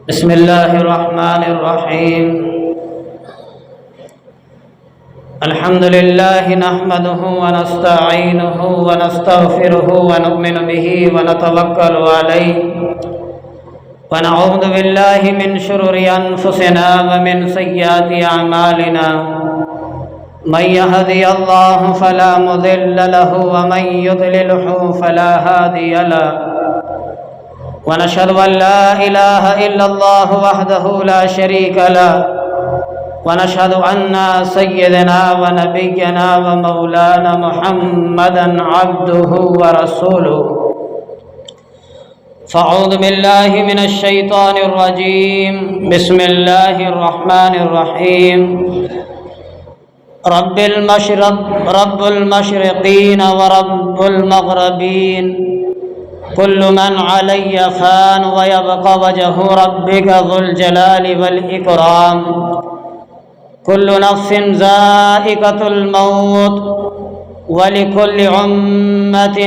بسم الله الرحمن الرحيم. الحمد لله نحمده ونستعينه ونستغفره ونؤمن به ونتوكل عليه ونعوذ بالله من شرور أنفسنا ومن سيئات أعمالنا. من يهدي الله فلا مضل له ومن يضلله فلا هادي له. ونشهد أن لا إله إلا الله وحده لا شريك له ونشهد أن سيدنا ونبينا ومولانا محمدا عبده ورسوله. فأعوذ بالله من الشيطان الرجيم. بسم الله الرحمن الرحيم. رب المشرقين ورب المغربين كل من علي فان ويبقى وجه ربك ذو الجلال والإكرام. كل نفس ذائقة الموت ولكل أمة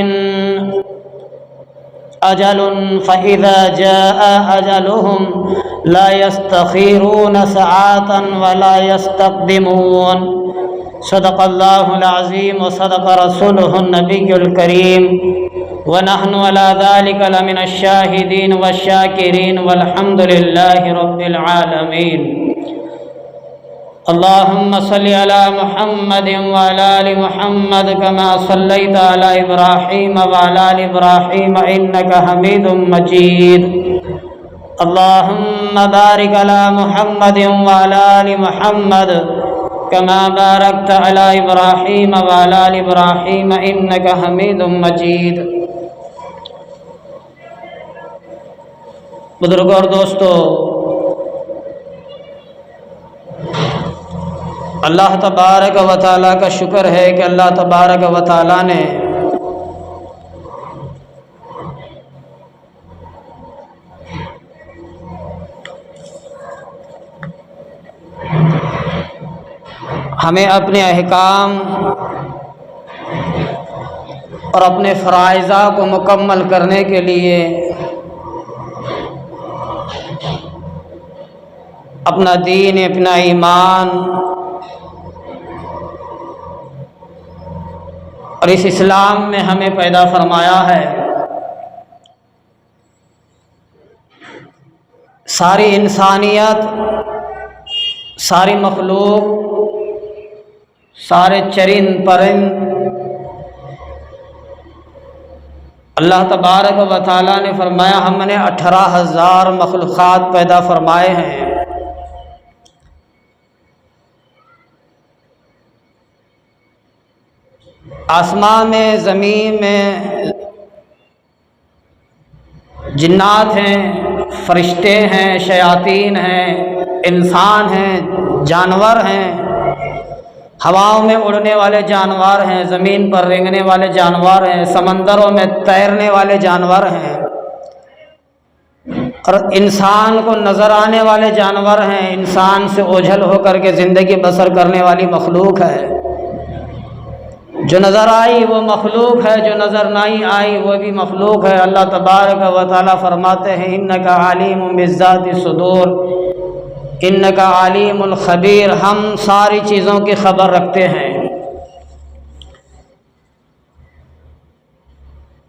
أجل فإذا جاء أجلهم لا يستخيرون ساعة ولا يستقدمون. صدق الله العظيم وصدق رسوله النبي الكريم ونحن على ذلك لمن الشاهدين والشاكرين والحمد لله رب العالمين. اللهم صل على محمد وعلى آل محمد كما صليت على إبراهيم وعلى آل إبراهيم إنك حميد مجيد. اللهم بارك على محمد وعلى آل محمد كما باركت على إبراهيم وعلى آل إبراهيم إنك حميد مجيد. بزرگوں اور دوستو، اللہ تبارک و تعالیٰ کا شکر ہے کہ اللہ تبارک و تعالیٰ نے ہمیں اپنے احکام اور اپنے فرائض کو مکمل کرنے کے لیے اپنا دین، اپنا ایمان اور اس اسلام میں ہمیں پیدا فرمایا ہے. ساری انسانیت، ساری مخلوق، سارے چرند پرند اللہ تبارک و تعالیٰ نے فرمایا ہم نے 18,000 مخلوقات پیدا فرمائے ہیں. آسمان میں، زمین میں جنات ہیں، فرشتے ہیں، شیاطین ہیں، انسان ہیں، جانور ہیں، ہواؤں میں اڑنے والے جانور ہیں، زمین پر رینگنے والے جانور ہیں، سمندروں میں تیرنے والے جانور ہیں، اور انسان کو نظر آنے والے جانور ہیں. انسان سے اوجھل ہو کر کے زندگی بسر کرنے والی مخلوق ہے. جو نظر آئی وہ مخلوق ہے، جو نظر نہیں آئی وہ بھی مخلوق ہے. اللہ تبارک و تعالیٰ فرماتے ہیں انک علیم بذات الصدور انک علیم الخبیر. ہم ساری چیزوں کی خبر رکھتے ہیں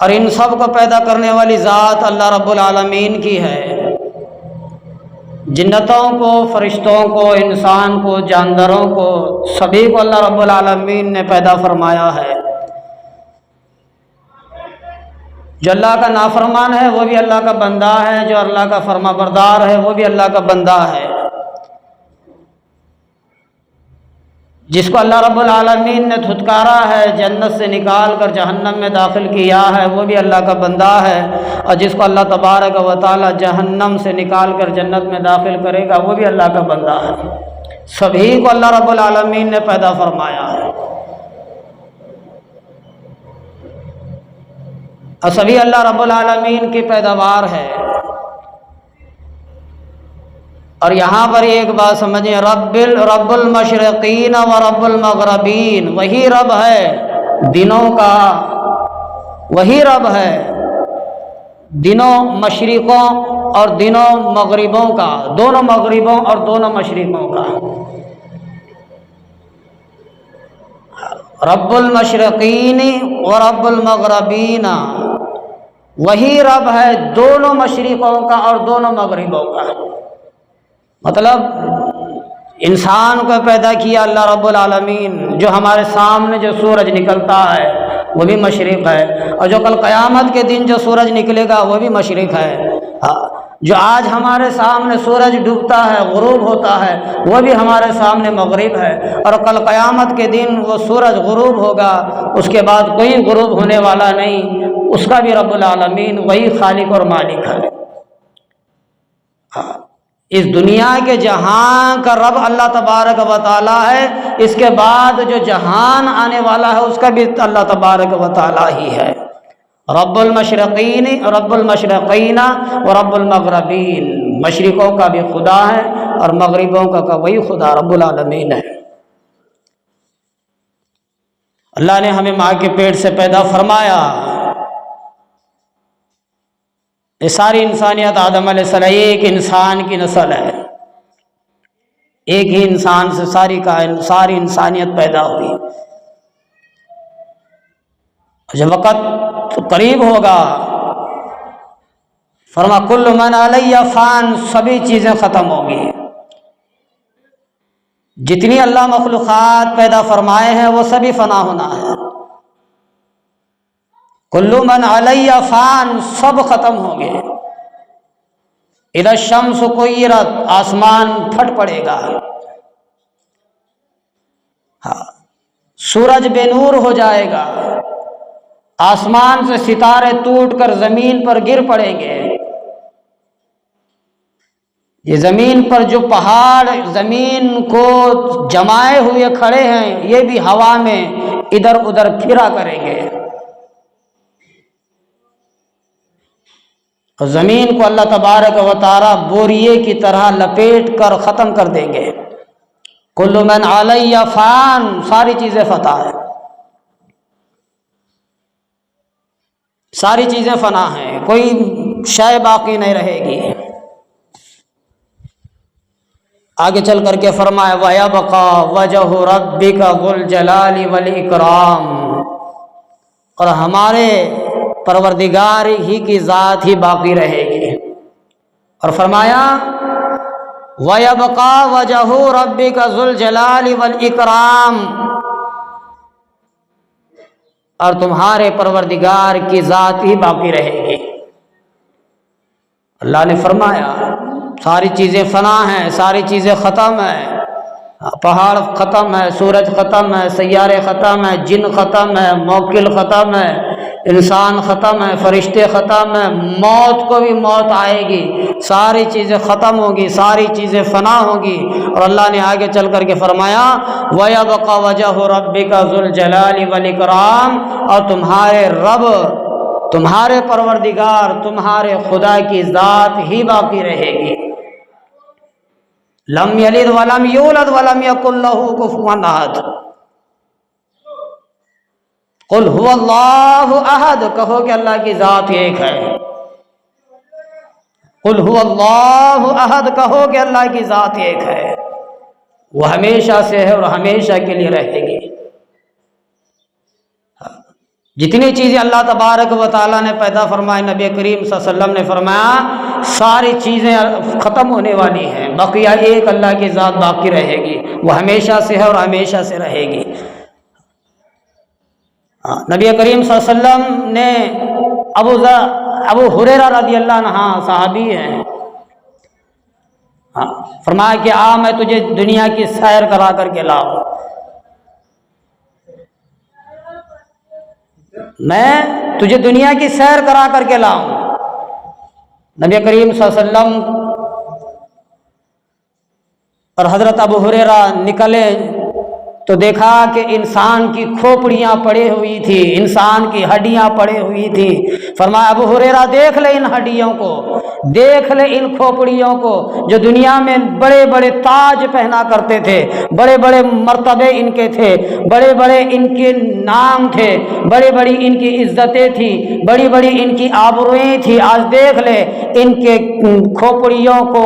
اور ان سب کو پیدا کرنے والی ذات اللہ رب العالمین کی ہے. جنتوں کو، فرشتوں کو، انسان کو، جانداروں کو، سبھی کو اللہ رب العالمین نے پیدا فرمایا ہے. جو اللہ کا نافرمان ہے وہ بھی اللہ کا بندہ ہے، جو اللہ کا فرما بردار ہے وہ بھی اللہ کا بندہ ہے. جس کو اللہ رب العالمین نے دھتکارا ہے، جنت سے نکال کر جہنم میں داخل کیا ہے، وہ بھی اللہ کا بندہ ہے. اور جس کو اللہ تبارک و تعالی جہنم سے نکال کر جنت میں داخل کرے گا وہ بھی اللہ کا بندہ ہے. سبھی کو اللہ رب العالمین نے پیدا فرمایا ہے اور سبھی اللہ رب العالمین کی پیداوار ہے. اور یہاں پر ایک بات سمجھیں، رب المشرقین و رب المغربین، وہی رب ہے دنوں کا، وہی رب ہے دنوں مشرقوں اور دنوں مغربوں کا، دونوں مغربوں اور دونوں مشرقوں کا۔ رب المشرقین و رب المغربین، وہی رب ہے دونوں مشرقوں کا اور دونوں مغربوں کا۔ مطلب انسان کو پیدا کیا اللہ رب العالمین، جو ہمارے سامنے جو سورج نکلتا ہے وہ بھی مشرق ہے، اور جو کل قیامت کے دن جو سورج نکلے گا وہ بھی مشرق ہے۔ جو آج ہمارے سامنے سورج ڈوبتا ہے، غروب ہوتا ہے، وہ بھی ہمارے سامنے مغرب ہے، اور کل قیامت کے دن وہ سورج غروب ہوگا، اس کے بعد کوئی غروب ہونے والا نہیں، اس کا بھی رب العالمین وہی خالق اور مالک ہے۔ اس دنیا کے جہان کا رب اللہ تبارک و تعالی ہے، اس کے بعد جو جہان آنے والا ہے اس کا بھی اللہ تبارک و تعالی ہی ہے۔ رب المشرقین و رب المغربین، مشرقوں کا بھی خدا ہے اور مغربوں کا وہی خدا رب العالمین ہے۔ اللہ نے ہمیں ماں کے پیٹ سے پیدا فرمایا، یہ ساری انسانیت آدم علیہ السلام ایک انسان کی نسل ہے، ایک ہی انسان سے ساری انسانیت پیدا ہوئی۔ جب وقت قریب ہوگا، فرما کل من علیہ فان، سبھی چیزیں ختم ہوں گی، جتنی اللہ مخلوقات پیدا فرمائے ہیں وہ سبھی فنا ہونا ہے۔ کل من علیہ فان، سب ختم ہوں گے۔ اذا الشمس کوئرت، آسمان پھٹ پڑے گا، سورج بے نور ہو جائے گا، آسمان سے ستارے ٹوٹ کر زمین پر گر پڑیں گے۔ یہ زمین پر جو پہاڑ زمین کو جمائے ہوئے کھڑے ہیں، یہ بھی ہوا میں ادھر ادھر پھرا کریں گے، اور زمین کو اللہ تبارک و تعالی بوریے کی طرح لپیٹ کر ختم کر دیں گے۔ کل من علیہ فان، ساری چیزیں فتح ہے، ساری چیزیں فنا ہیں، کوئی شے باقی نہیں رہے گی۔ آگے چل کر کے فرمایا وَيَبْقَى وَجْهُ رَبِّكَ ذُو الْجَلَالِ وَالْإِكْرَامِ، اور ہمارے پروردگار ہی کی ذات ہی باقی رہے گی۔ اور فرمایا وَيَبْقَى وَجْهُ رَبِّكَ ذُو الْجَلَالِ وَالْإِكْرَامِ، اور تمہارے پروردگار کی ذات ہی باقی رہے گی۔ اللہ نے فرمایا ساری چیزیں فنا ہیں، ساری چیزیں ختم ہیں، پہاڑ ختم ہے، سورج ختم ہے، سیارے ختم ہے، جن ختم ہے، موکل ختم ہے، انسان ختم ہے، فرشتے ختم ہیں، موت کو بھی موت آئے گی، ساری چیزیں ختم ہوگی، ساری چیزیں فنا ہوگی۔ اور اللہ نے آگے چل کر کے فرمایا وَيَبْقَى وَجْهُ رَبِّكَ ذُو الْجَلَالِ وَالْإِكْرَامِ، اور تمہارے رب، تمہارے پروردگار، تمہارے خدا کی ذات ہی باقی رہے گی۔ لم یلد ولم یولد ولم یکن لہ کفوا احد، قل هو اللہ احد، کہو کہ اللہ کی ذات ایک ہے۔ قل هو اللہ احد، کہو کہ اللہ کی ذات ایک ہے، وہ ہمیشہ سے ہے اور ہمیشہ کے لیے رہے گی۔ جتنی چیزیں اللہ تبارک و تعالیٰ نے پیدا فرمائی، نبی کریم صلی اللہ علیہ وسلم نے فرمایا ساری چیزیں ختم ہونے والی ہیں، بقیہ ایک اللہ کی ذات باقی رہے گی، وہ ہمیشہ سے ہے اور ہمیشہ سے رہے گی۔ نبی کریم صلی اللہ علیہ وسلم نے ابو ہریرہ رضی اللہ عنہ صحابی ہیں، فرمایا کہ میں تجھے دنیا کی سیر کرا کر کے لاؤں، میں تجھے دنیا کی سیر کرا کر کے لاؤں۔ نبی کریم صلی اللہ علیہ وسلم اور حضرت ابو ہریرہ نکلے تو دیکھا کہ انسان کی کھوپڑیاں پڑی ہوئی تھی، انسان کی ہڈیاں پڑی ہوئی تھی۔ فرمایا ابو ہریرہ دیکھ لے ان ہڈیوں کو، دیکھ لے ان کھوپڑیوں کو، جو دنیا میں بڑے بڑے تاج پہنا کرتے تھے، بڑے بڑے مرتبے ان کے تھے، بڑے بڑے ان کے نام تھے، بڑی بڑی ان کی عزتیں تھی، بڑی بڑی ان کی آبروئیں تھی۔ آج دیکھ لے ان کے کھوپڑیوں کو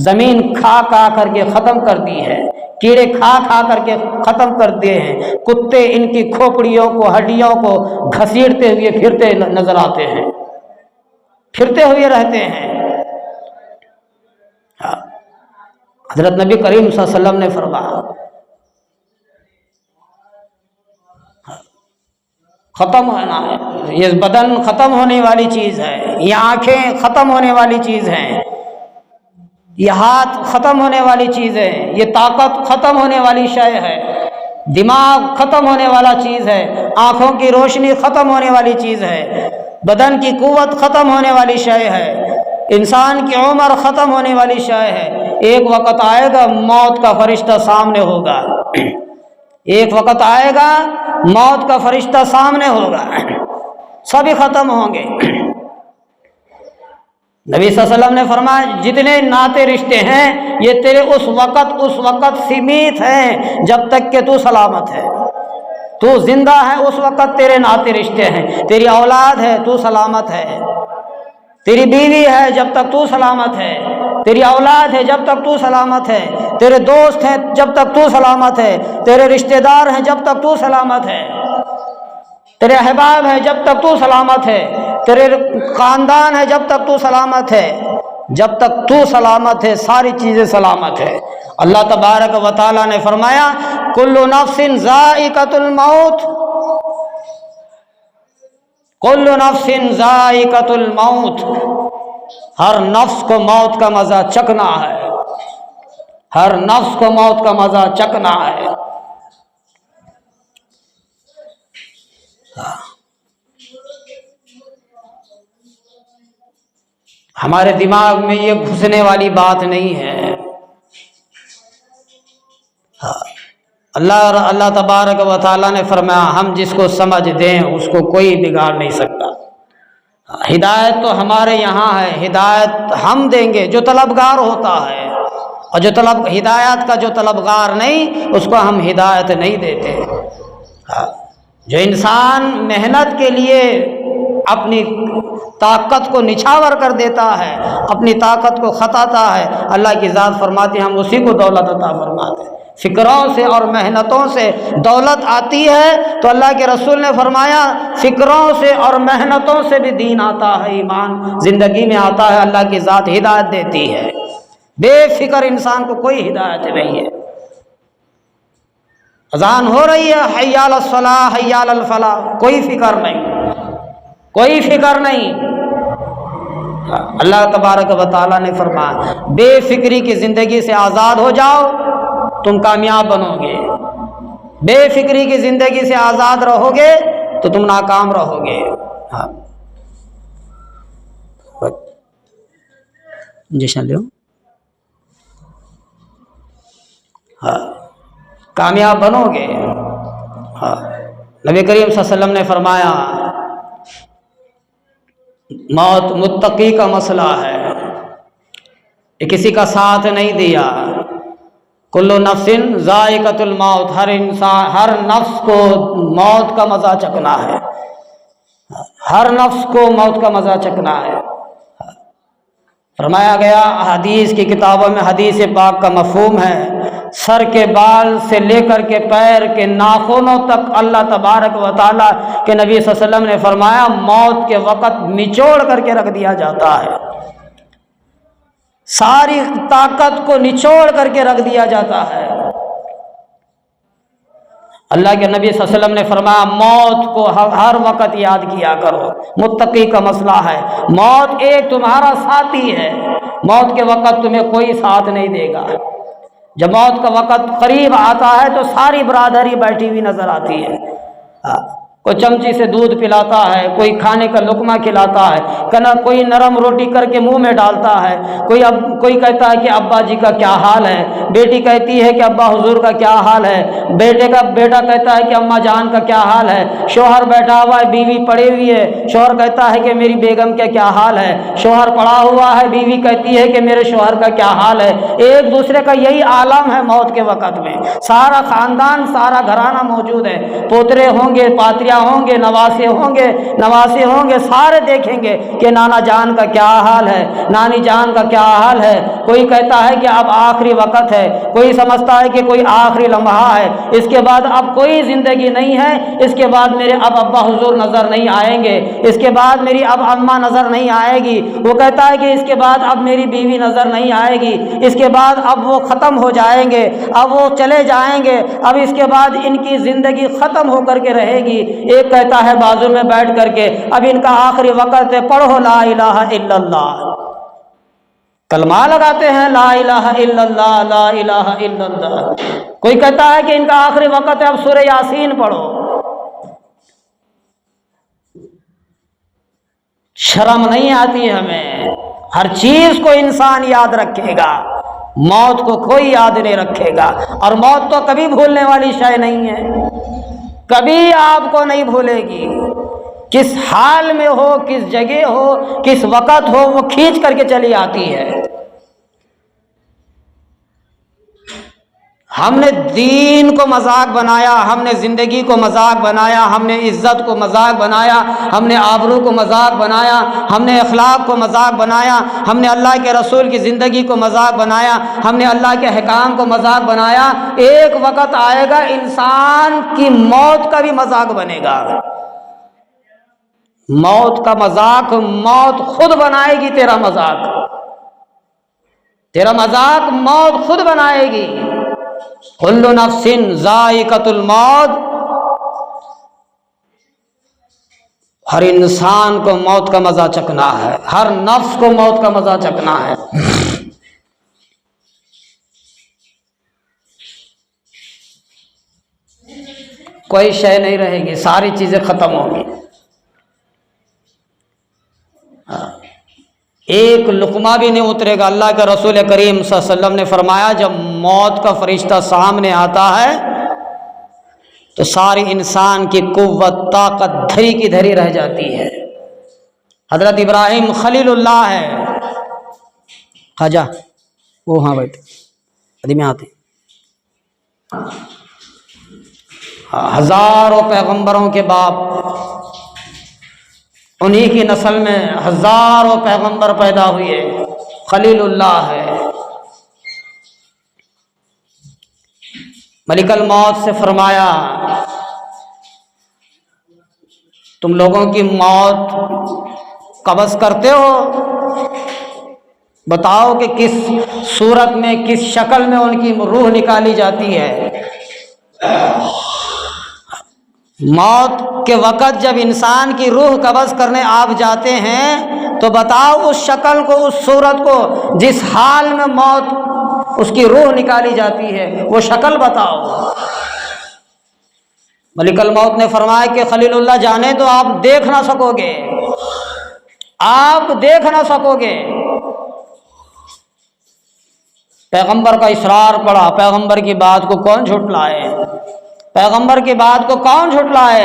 زمین کھا کھا کر کے ختم کر دی ہے، کیڑے کھا کھا کر کے ختم کر دیے ہیں، کتے ان کی کھوپڑیوں کو، ہڈیوں کو گھسیٹتے ہوئے پھرتے نظر آتے ہیں، پھرتے ہوئے رہتے ہیں۔ حضرت نبی کریم صلی اللہ علیہ وسلم نے فرمایا ختم ہونا ہے، یہ بدن ختم ہونے والی چیز ہے، یہ آنکھیں ختم ہونے والی چیز ہیں، یہ ہاتھ ختم ہونے والی چیز ہے، یہ طاقت ختم ہونے والی شے ہے، دماغ ختم ہونے والا چیز ہے، آنکھوں کی روشنی ختم ہونے والی چیز ہے، بدن کی قوت ختم ہونے والی شے ہے، انسان کی عمر ختم ہونے والی شے ہے۔ ایک وقت آئے گا موت کا فرشتہ سامنے ہوگا، ایک وقت آئے گا موت کا فرشتہ سامنے ہوگا، سبھی ختم ہوں گے۔ نبی صلی اللہ علیہ وسلم نے فرمایا جتنے ناطے رشتے ہیں یہ تیرے اس وقت سمیت ہیں جب تک کہ تو سلامت ہے، تو زندہ ہے اس وقت تیرے ناطے رشتے ہیں، تیری اولاد ہے تو سلامت ہے، تیری بیوی ہے جب تک تو سلامت ہے، تیری اولاد ہے جب تک تو سلامت ہے، تیرے دوست ہیں جب تک تو سلامت ہے، تیرے رشتہ دار ہیں جب تک تو سلامت ہے، تیرے احباب ہیں جب تک تو سلامت ہے، تیرے خاندان ہے جب تک تو سلامت ہے، جب تک تو سلامت ہے ساری چیزیں سلامت ہے۔ اللہ تبارک و تعالیٰ نے فرمایا کل نفس ذائقۃ الموت، کل نفس ذائقۃ الموت، ہر نفس کو موت کا مزہ چکھنا ہے، ہر نفس کو موت کا مزہ چکھنا ہے۔ ہمارے دماغ میں یہ گھسنے والی بات نہیں ہے۔ اللہ تبارک و تعالیٰ نے فرمایا ہم جس کو سمجھ دیں اس کو کوئی بگاڑ نہیں سکتا۔ ہدایت تو ہمارے یہاں ہے، ہدایت ہم دیں گے جو طلبگار ہوتا ہے، اور جو ہدایت کا جو طلبگار نہیں اس کو ہم ہدایت نہیں دیتے۔ جو انسان محنت کے لیے اپنی طاقت کو نچھاور کر دیتا ہے، اپنی طاقت کو خطاتا ہے، اللہ کی ذات فرماتی ہے ہم اسی کو دولت عطا فرماتے ہیں۔ فکروں سے اور محنتوں سے دولت آتی ہے تو اللہ کے رسول نے فرمایا فکروں سے اور محنتوں سے بھی دین آتا ہے، ایمان زندگی میں آتا ہے، اللہ کی ذات ہدایت دیتی ہے۔ بے فکر انسان کو کوئی ہدایت نہیں ہے۔ اذان ہو رہی ہے حی علی الصلاح حی علی الفلاح، کوئی فکر نہیں، کوئی فکر نہیں۔ اللہ تبارک و تعالیٰ نے فرمایا بے فکری کی زندگی سے آزاد ہو جاؤ تم کامیاب بنو گے، بے فکری کی زندگی سے آزاد رہو گے تو تم ناکام رہو گے۔ جشن لو، کامیاب بنو گے۔ نبی کریم صلی اللہ علیہ وسلم نے فرمایا موت متقی کا مسئلہ ہے، یہ کسی کا ساتھ نہیں دیا۔ کل نفس ذائقۃ الموت، ہر انسان ہر نفس کو موت کا مزہ چکھنا ہے، ہر نفس کو موت کا مزہ چکھنا ہے۔ فرمایا گیا حدیث کی کتابوں میں حدیث پاک کا مفہوم ہے سر کے بال سے لے کر کے پیر کے ناخنوں تک اللہ تبارک و تعالیٰ کے نبی صلی اللہ علیہ وسلم نے فرمایا موت کے وقت نچوڑ کر کے رکھ دیا جاتا ہے، ساری طاقت کو نچوڑ کر کے رکھ دیا جاتا ہے۔ اللہ کے نبی صلی اللہ علیہ وسلم نے فرمایا موت کو ہر وقت یاد کیا کرو، متقی کا مسئلہ ہے۔ موت ایک تمہارا ساتھی ہے، موت کے وقت تمہیں کوئی ساتھ نہیں دے گا۔ جب موت کا وقت قریب آتا ہے تو ساری برادری بیٹھی ہوئی نظر آتی ہے، کوئی چمچی سے دودھ پلاتا ہے، کوئی کھانے کا لقمہ کھلاتا ہے، کوئی نرم روٹی کر کے منہ میں ڈالتا ہے، کوئی کہتا ہے کہ ابا جی کا کیا حال ہے، بیٹی کہتی ہے کہ ابا حضور کا کیا حال ہے، بیٹا کہتا ہے کہ اماں جان کا کیا حال ہے، شوہر بیٹھا ہوا ہے، بیوی پڑی ہوئی ہے، شوہر کہتا ہے کہ میری بیگم کا کیا حال ہے، شوہر پڑا ہوا ہے، بیوی کہتی ہے کہ میرے شوہر کا کیا حال ہے۔ ایک دوسرے کا یہی عالم ہے موت کے وقت میں، سارا خاندان، سارا گھرانہ موجود ہے، پوترے ہوں گے، پاتریاں ہوں گے، نواسے ہوں گے، سارے دیکھیں گے کہ نانا جان کا کیا حال ہے، نانی جان کا کیا حال ہے۔ کوئی کہتا ہے کہ اب آخری وقت ہے، کوئی سمجھتا ہے کہ کوئی آخری لمحہ ہے، اس کے بعد اب کوئی زندگی نہیں ہے، اس کے بعد میرے اب ابا حضور نظر نہیں آئیں گے، اس کے بعد میری اب اماں نظر نہیں آئے گی، وہ کہتا ہے کہ اس کے بعد اب میری بیوی نظر نہیں آئے گی، اس کے بعد اب وہ ختم ہو جائیں گے، اب وہ چلے جائیں گے، اب اس کے بعد ان کی زندگی ختم ہو کر کے رہے گی۔ ایک کہتا ہے بازو میں بیٹھ کر کے اب ان کا آخری وقت ہے، پڑھو لا الہ الا اللہ، کلمہ لگاتے ہیں لا الہ الا اللہ، لا الہ الا اللہ۔ کوئی کہتا ہے کہ ان کا آخری وقت ہے، اب سورہ یاسین پڑھو۔ شرم نہیں آتی ہمیں؟ ہر چیز کو انسان یاد رکھے گا، موت کو کوئی یاد نہیں رکھے گا، اور موت تو کبھی بھولنے والی شے نہیں ہے، کبھی آپ کو نہیں بھولے گی، کس حال میں ہو، کس جگہ ہو، کس وقت ہو، وہ کھینچ کر کے چلی آتی ہے۔ ہم نے دین کو مذاق بنایا، ہم نے زندگی کو مذاق بنایا، ہم نے عزت کو مذاق بنایا، ہم نے آبرو کو مذاق بنایا، ہم نے اخلاق کو مذاق بنایا، ہم نے اللہ کے رسول کی زندگی کو مذاق بنایا، ہم نے اللہ کے حکام کو مذاق بنایا۔ ایک وقت آئے گا انسان کی موت کا بھی مذاق بنے گا، موت کا مذاق موت خود بنائے گی، تیرا مذاق موت خود بنائے گی۔ کل نفس ذائقۃ الموت، ہر انسان کو موت کا مزہ چکھنا ہے، ہر نفس کو موت کا مزہ چکھنا ہے۔ کوئی شے نہیں رہے گی، ساری چیزیں ختم ہوں گی، ایک لقمہ بھی نہیں اترے گا۔ اللہ کے رسول کریم صلی اللہ علیہ وسلم نے فرمایا جب موت کا فرشتہ سامنے آتا ہے تو ساری انسان کی قوت طاقت دھری کی دھری رہ جاتی ہے۔ حضرت ابراہیم خلیل اللہ ہے، خواجہ وہ ہاں بیٹھے ادھی میں آتے، ہزاروں پیغمبروں کے باپ، انہی کی نسل میں ہزاروں پیغمبر پیدا ہوئے، خلیل اللہ ہے۔ ملک الموت سے فرمایا تم لوگوں کی موت قبض کرتے ہو، بتاؤ کہ کس صورت میں، کس شکل میں ان کی روح نکالی جاتی ہے۔ موت کے وقت جب انسان کی روح قبض کرنے آپ جاتے ہیں تو بتاؤ اس شکل کو، اس صورت کو، جس حال میں موت اس کی روح نکالی جاتی ہے، وہ شکل بتاؤ۔ ملک الموت نے فرمایا کہ خلیل اللہ جانے تو آپ دیکھ نہ سکو گے، آپ دیکھ نہ سکو گے۔ پیغمبر کا اصرار پڑا، پیغمبر کی بات کو کون جھٹلائے، پیغمبر کی بات کو کون جھٹلائے،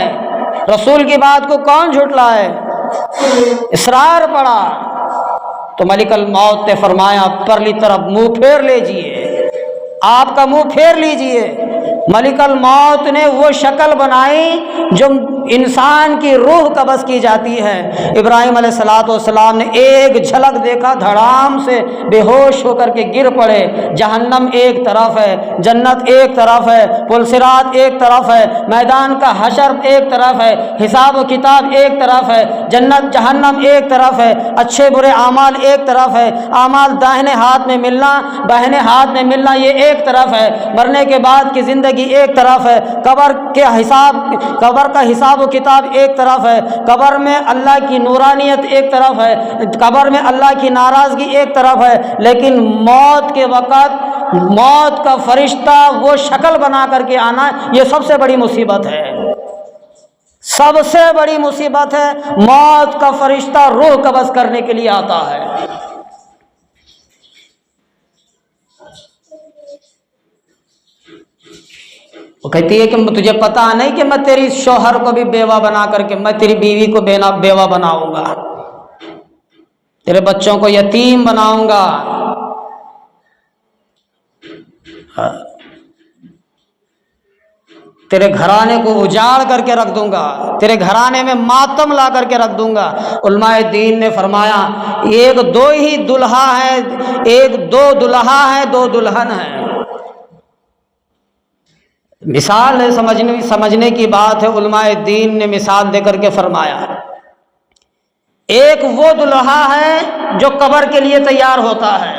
رسول کی بات کو کون جھٹلائے، اصرار پڑا تو ملک الموت نے فرمایا پرلی طرف منہ پھیر لیجئے، آپ کا منہ پھیر لیجئے۔ ملک الموت نے وہ شکل بنائی جو انسان کی روح قبض کی جاتی ہے۔ ابراہیم علیہ السلام نے ایک جھلک دیکھا، دھڑام سے بے ہوش ہو کر کے گر پڑے۔ جہنم ایک طرف ہے، جنت ایک طرف ہے، پل صراط ایک طرف ہے، میدان کا حشر ایک طرف ہے، حساب و کتاب ایک طرف ہے، جنت جہنم ایک طرف ہے، اچھے برے اعمال ایک طرف ہے، اعمال داہنے ہاتھ میں ملنا بائیں ہاتھ میں ملنا یہ ایک طرف ہے، مرنے کے بعد کی زندگی ایک طرف ہے، قبر کا حساب و کتاب ایک طرف ہے، قبر میں اللہ کی نورانیت ایک طرف ہے، قبر میں اللہ کی ناراضگی ایک طرف ہے، لیکن موت کے وقت موت کا فرشتہ وہ شکل بنا کر کے آنا، یہ سب سے بڑی مصیبت ہے، سب سے بڑی مصیبت ہے موت کا فرشتہ روح قبض کرنے کے لیے آتا ہے۔ وہ کہتی ہے کہ تجھے پتا نہیں کہ میں تیری شوہر کو بھی بیوہ بنا کر کے، میں تیری بیوی کو بیوہ بناؤں گا، تیرے بچوں کو یتیم بناؤں گا، تیرے گھرانے کو اجاڑ کر کے رکھ دوں گا، تیرے گھرانے میں ماتم لا کر کے رکھ دوں گا۔ علماء دین نے فرمایا ایک دو ہی دلہا ہے، ایک دو دلہا ہے، دو دلہن ہے۔ مثال ہے، سمجھنے کی بات ہے، علماء دین نے مثال دے کر کے فرمایا ایک وہ دلہا ہے جو قبر کے لیے تیار ہوتا ہے،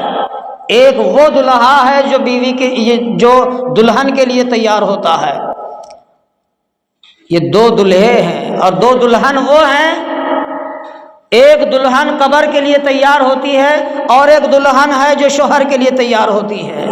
ایک وہ دلہا ہے جو بیوی کے جو دلہن کے لیے تیار ہوتا ہے۔ یہ دو دلہے ہیں اور دو دلہن وہ ہیں، ایک دلہن قبر کے لیے تیار ہوتی ہے اور ایک دلہن ہے جو شوہر کے لیے تیار ہوتی ہے۔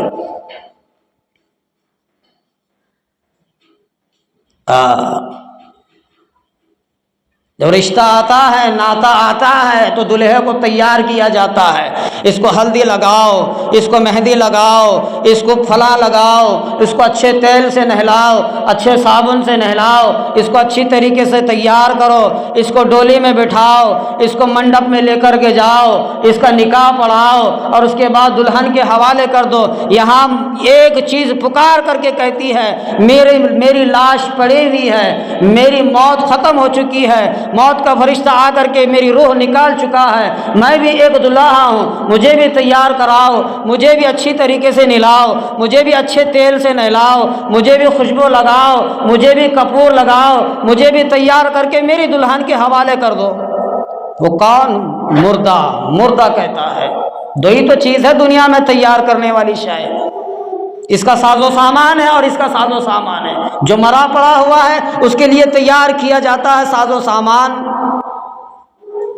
جب رشتہ آتا ہے، ناتا آتا ہے تو دلہے کو تیار کیا جاتا ہے، اس کو ہلدی لگاؤ، اس کو مہندی لگاؤ، اس کو فلاں لگاؤ، اس کو اچھے تیل سے نہلاؤ، اچھے صابن سے نہلاؤ، اس کو اچھی طریقے سے تیار کرو، اس کو ڈولی میں بٹھاؤ، اس کو منڈپ میں لے کر کے جاؤ، اس کا نکاح پڑھاؤ اور اس کے بعد دلہن کے حوالے کر دو۔ یہاں ایک چیز پکار کر کے کہتی ہے میری لاش پڑی ہوئی ہے، میری موت ختم ہو چکی ہے، موت کا فرشتہ آ کر کے میری روح نکال چکا ہے، میں بھی ایک دلہا ہوں، مجھے بھی تیار کراؤ، مجھے بھی اچھی طریقے سے نہلاؤ، مجھے بھی اچھے تیل سے نہلاؤ، مجھے بھی خوشبو لگاؤ، مجھے بھی کپور لگاؤ، مجھے بھی تیار کر کے میری دلہن کے حوالے کر دو۔ وہ کون؟ مردہ کہتا ہے دو ہی تو چیز ہے دنیا میں تیار کرنے والی شے، اس کا ساز و سامان ہے اور اس کا ساز و سامان ہے۔ جو مرا پڑا ہوا ہے اس کے لیے تیار کیا جاتا ہے ساز و سامان،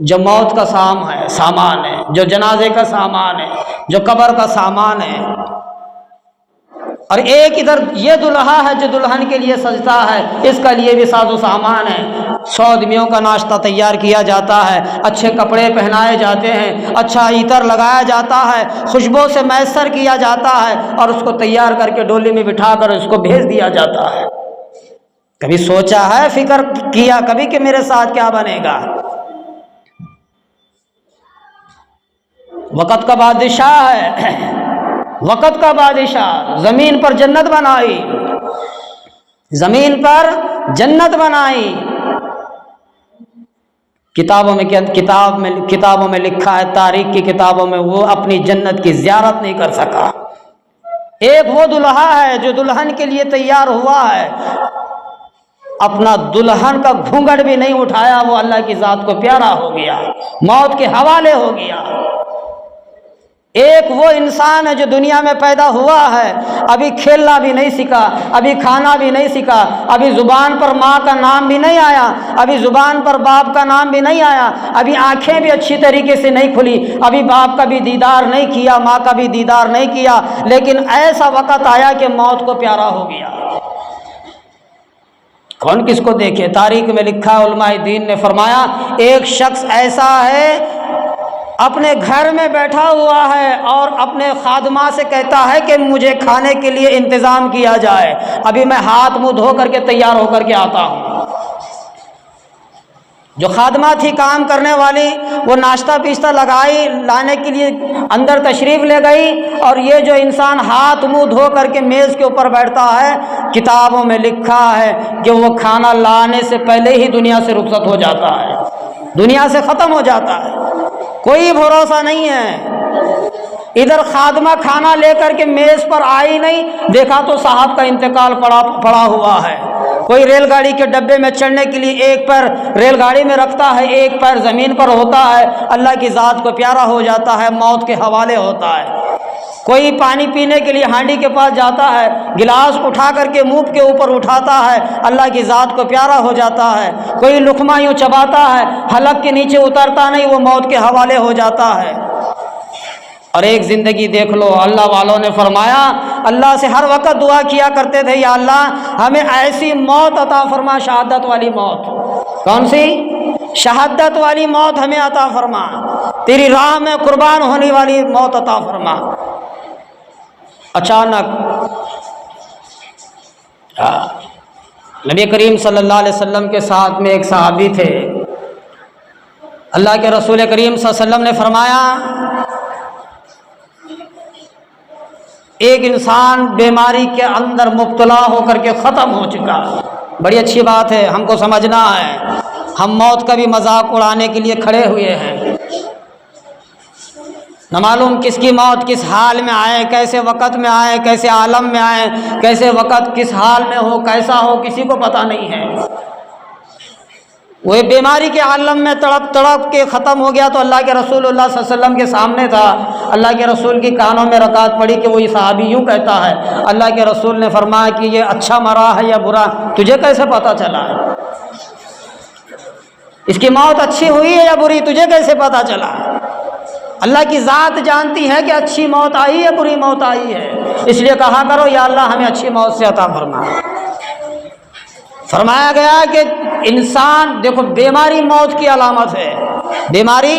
جو موت کا سامان ہے، جو جنازے کا سامان ہے، جو قبر کا سامان ہے۔ اور ایک ادھر یہ دلہا ہے جو دلہن کے لیے سجتا ہے، اس کا لیے بھی ساز و سامان ہے، 100 آدمیوں کا ناشتہ تیار کیا جاتا ہے، اچھے کپڑے پہنائے جاتے ہیں، اچھا عطر لگایا جاتا ہے، خوشبو سے میسر کیا جاتا ہے اور اس کو تیار کر کے ڈولی میں بٹھا کر اس کو بھیج دیا جاتا ہے۔ کبھی سوچا ہے، فکر کیا کبھی کہ میرے ساتھ کیا بنے گا؟ وقت کا بادشاہ ہے، وقت کا بادشاہ، زمین پر جنت بنائی، زمین پر جنت بنائی۔ کتابوں میں لکھا ہے، تاریخ کی کتابوں میں، وہ اپنی جنت کی زیارت نہیں کر سکا۔ ایک وہ دلہا ہے جو دلہن کے لیے تیار ہوا ہے، اپنا دلہن کا گھونگھٹ بھی نہیں اٹھایا، وہ اللہ کی ذات کو پیارا ہو گیا، موت کے حوالے ہو گیا۔ ایک وہ انسان ہے جو دنیا میں پیدا ہوا ہے، ابھی کھیلنا بھی نہیں سیکھا، ابھی کھانا بھی نہیں سیکھا، ابھی زبان پر ماں کا نام بھی نہیں آیا، ابھی زبان پر باپ کا نام بھی نہیں آیا، ابھی آنکھیں بھی اچھی طریقے سے نہیں کھلی، ابھی باپ کا بھی دیدار نہیں کیا، ماں کا بھی دیدار نہیں کیا، لیکن ایسا وقت آیا کہ موت کو پیارا ہو گیا۔ کون کس کو دیکھے؟ تاریخ میں لکھا، علماء دین نے فرمایا ایک شخص ایسا ہے اپنے گھر میں بیٹھا ہوا ہے اور اپنے خادمہ سے کہتا ہے کہ مجھے کھانے کے لیے انتظام کیا جائے، ابھی میں ہاتھ منہ دھو کر کے تیار ہو کر کے آتا ہوں۔ جو خادمہ تھی کام کرنے والی، وہ ناشتہ پیشتہ لگائی، لانے کے لیے اندر تشریف لے گئی، اور یہ جو انسان ہاتھ منہ دھو کر کے میز کے اوپر بیٹھتا ہے، کتابوں میں لکھا ہے کہ وہ کھانا لانے سے پہلے ہی دنیا سے رخصت ہو جاتا ہے، دنیا سے ختم ہو جاتا ہے، کوئی بھروسہ نہیں ہے۔ ادھر خادمہ کھانا لے کر کے میز پر آئی نہیں، دیکھا تو صاحب کا انتقال پڑا ہوا ہے۔ کوئی ریل گاڑی کے ڈبے میں چڑھنے کے لیے ایک پیر ریل گاڑی میں رکھتا ہے، ایک پیر زمین پر ہوتا ہے، اللہ کی ذات کو پیارا ہو جاتا ہے، موت کے حوالے ہوتا ہے۔ کوئی پانی پینے کے لیے ہانڈی کے پاس جاتا ہے، گلاس اٹھا کر کے منہ کے اوپر اٹھاتا ہے، اللہ کی ذات کو پیارا ہو جاتا ہے۔ کوئی لقمہ یوں چباتا ہے، حلق کے نیچے اترتا نہیں، وہ موت کے حوالے ہو جاتا ہے۔ اور ایک زندگی دیکھ لو، اللہ والوں نے فرمایا، اللہ سے ہر وقت دعا کیا کرتے تھے، یا اللہ ہمیں ایسی موت عطا فرما، شہادت والی موت۔ کون سی؟ شہادت والی موت ہمیں عطا فرما، تیری راہ میں قربان ہونے والی موت عطا فرما۔ اچانک نبی کریم صلی اللہ علیہ وسلم کے ساتھ میں ایک صحابی تھے، اللہ کے رسول کریم صلی اللہ علیہ وسلم نے فرمایا ایک انسان بیماری کے اندر مبتلا ہو کر کے ختم ہو چکا۔ بڑی اچھی بات ہے، ہم کو سمجھنا ہے، ہم موت کا بھی مذاق اڑانے کے لیے کھڑے ہوئے ہیں۔ نہ معلوم کس کی موت کس حال میں آئے، کیسے وقت میں آئے، کیسے عالم میں آئے، کیسے وقت کس حال میں ہو، کیسا ہو، کسی کو پتہ نہیں ہے۔ وہ بیماری کے عالم میں تڑپ تڑپ کے ختم ہو گیا تو اللہ کے رسول اللہ صلی اللہ علیہ وسلم کے سامنے تھا۔ اللہ کے رسول کی کانوں میں رکعت پڑی کہ وہ صحابی یوں کہتا ہے، اللہ کے رسول نے فرمایا کہ یہ اچھا مرا ہے یا برا، تجھے کیسے پتہ چلا ہے؟ اس کی موت اچھی ہوئی ہے یا بری، تجھے کیسے پتہ چلا؟ اللہ کی ذات جانتی ہے کہ اچھی موت آئی ہے بری موت آئی ہے، اس لیے کہا کرو یا اللہ ہمیں اچھی موت سے عطا فرما۔ فرمایا گیا کہ انسان دیکھو بیماری موت کی علامت ہے، بیماری